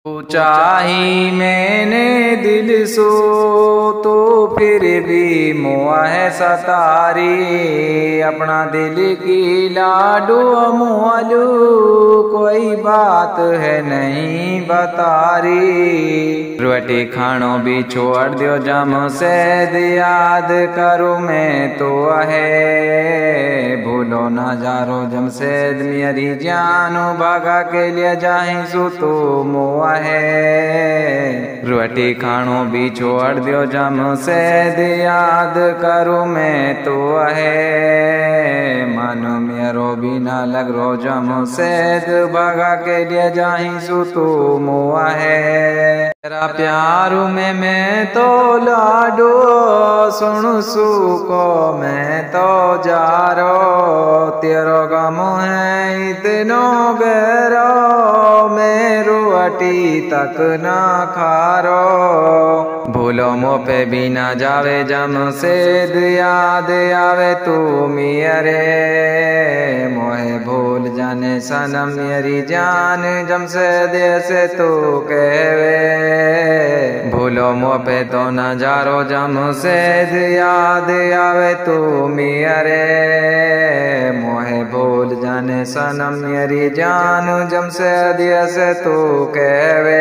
चाही मैंने दिल सो तो फिर भी मुआ है सतारी। अपना दिल की लाडू मोलू कोई बात है नहीं बतारी। रोटी खानो भी छोड़ दियो जम से याद करूँ मैं तो है। भूलो ना जारो जमशेद मेरी जानो भागा के लिए जाही सु तो मुआ है। रोटी खानो भी छोड़ दियो जमशेद याद करूँ मैं तो है। मानो मेरो भी ना लग रो जमशेद भागा के लिए जाही सु तो मुआ है। तेरा प्यारू में मैं तो लाडो सुन सु को मैं तो जारो। तेरो गम है इतनो गहरो मेरो अटी तक ना खारो। भूलो मो पे भी ना जावे जमशेद याद आवे तू मेरे। मोहे भूल जाने सनम मेरी जान जमशेद ऐसे तू कहवे। भूलो मो पे तो न जारो जमशेद याद आवे तू मेरे। मोहे भूल जाने सनम मेरी जान जमशेद ऐसे तू कहवे।